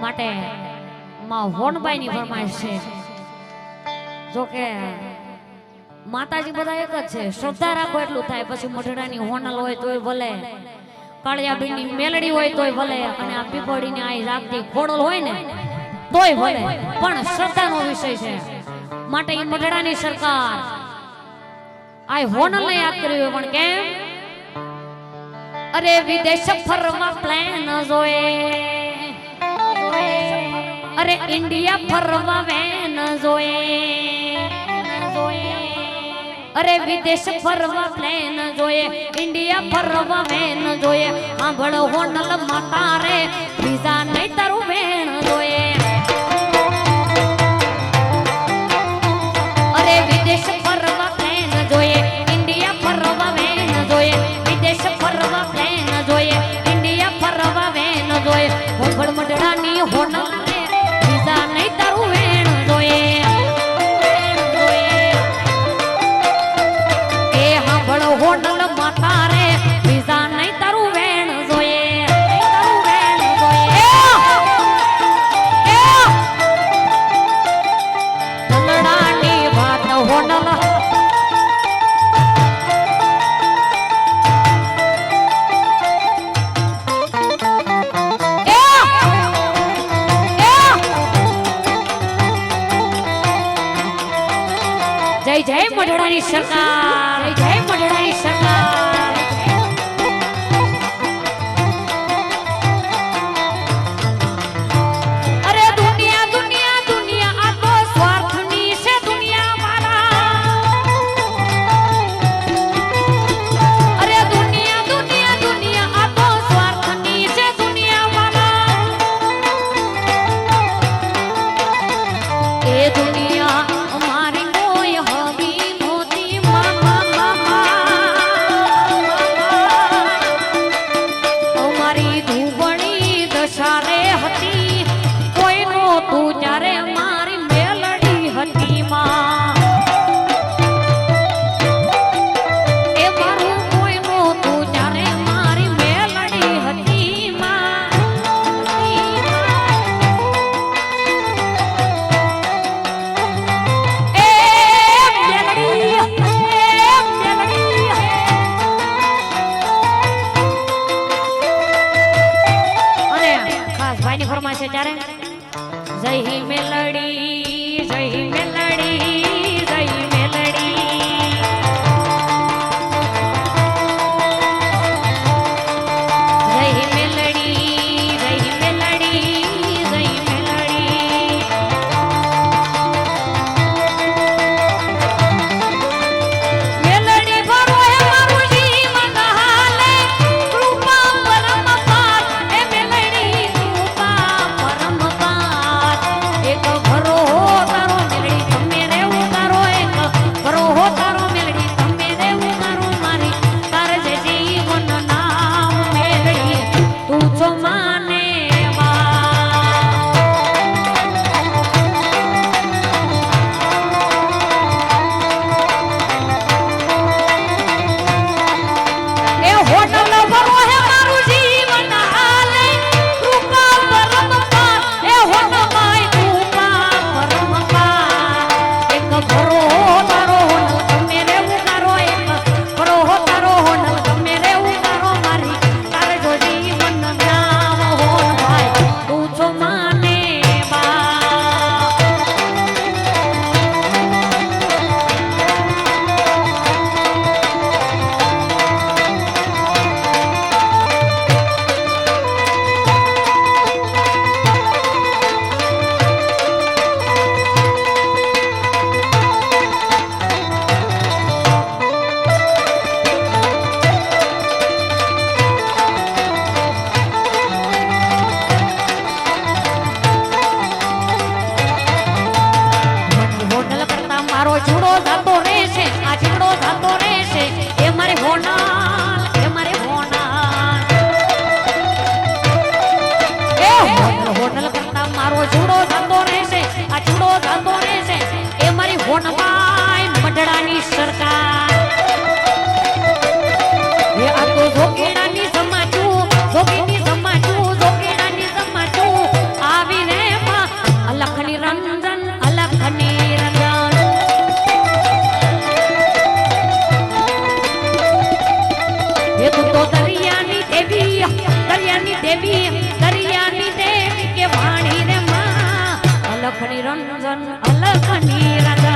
માટે માં હોનબાઈ ની ફરમાઈશ છે જો કે માતાજી બધા એક જ છે શ્રદ્ધા રાખો એટલું થાય પછી મોઢડાની હોનલ હોય તોય ભલે કાળિયાબીની મેલડી હોય તોય ભલે અને આ પીપળીની આ રાખતી ખોડલ હોય ને તોય ભલે પણ શ્રદ્ધાનો વિષય છે માટે ઈ મોઢડાની સરકાર આ હોનલ ને યાદ કર્યું પણ કેમ અરે વિદેશ ફરવા પ્લાન જોએ અરે ઇન્ડિયા ફરવા વેન જોએ અરે વિદેશ ફરવા પ્લેન જોએ ઇન્ડિયા ફરવા વેન જોએ સાંભળો હોનલ માતા રે વિઝા નહીં તારું વેણ જોએ અરે વિદેશ ફરવા પ્લેન જોએ ઇન્ડિયા ફરવા વેન જોએ વિદેશ ફરવા પ્લેન જોએ ઇન્ડિયા ફરવા વેન જોએ હોંભળ મંડળાની હોનલ રે વિઝા નહીં તારું વેણ જોએ હોનલ માતા રે વિઝા નહીં તારું વેણ જોઈએ તારું વેણ જોઈએ લલડાની વાત હોનલ જય જય મઢડાની સરકાર જય મઢડાની સરકાર અરે દુનિયા દુનિયા દુનિયા આ તો સ્વાર્થની છે દુનિયા વાળા અરે દુનિયા દુનિયા દુનિયા આ તો સ્વાર્થની છે દુનિયા વાળા એ દુનિયા અમારી જય હી મેલડી જય હી મેલડી જય હી મેલડી જય હી મેલડી જય હી મેલડી જય હી મેલડી મેલડી ભરો હે મારું જીવન હાલે કૃપા પરમ પાર હે મેલડી કૃપા પરમ પાર એક ભરો તારો મેલડી તમે રે ઉતારો એક ભરો તારો મેલડી તમે રે ઉતારો મારી તાર જે જીવન નામ મેલડી તું છો માને એ હોટલ ભરો હે મારું જીવન હાલે કૃપા પરમ પાર એ હોટલ માય કૃપા પરમ પાર એક ભરો તારો હોટલ તમે રે ઉતારો એક ભરો તારો હોટલ તમે રે ઉતારો મારી તાર જો જીવન નામ હોન ભાઈ તું છો માને હોટલ કરતા મારો જુડો જાતો રહેશે આ જુડો જાતો રહેશે એ મારે હોનાલ એ મારે હોનાલ એ હોટલ કરતા મારો જુડો જાતો રહેશે આ જુડો જાતો રહેશે એ મારી હોનબાઈ મઢડાની સરકાર એ આ તો જોગીડાની સમાજુ જોગીની સમાજુ જોગીડાની સમાજુ આવી એવી દરિયાની દેવી કે વાણી રે માં અલખની રંજન અલખની રંજન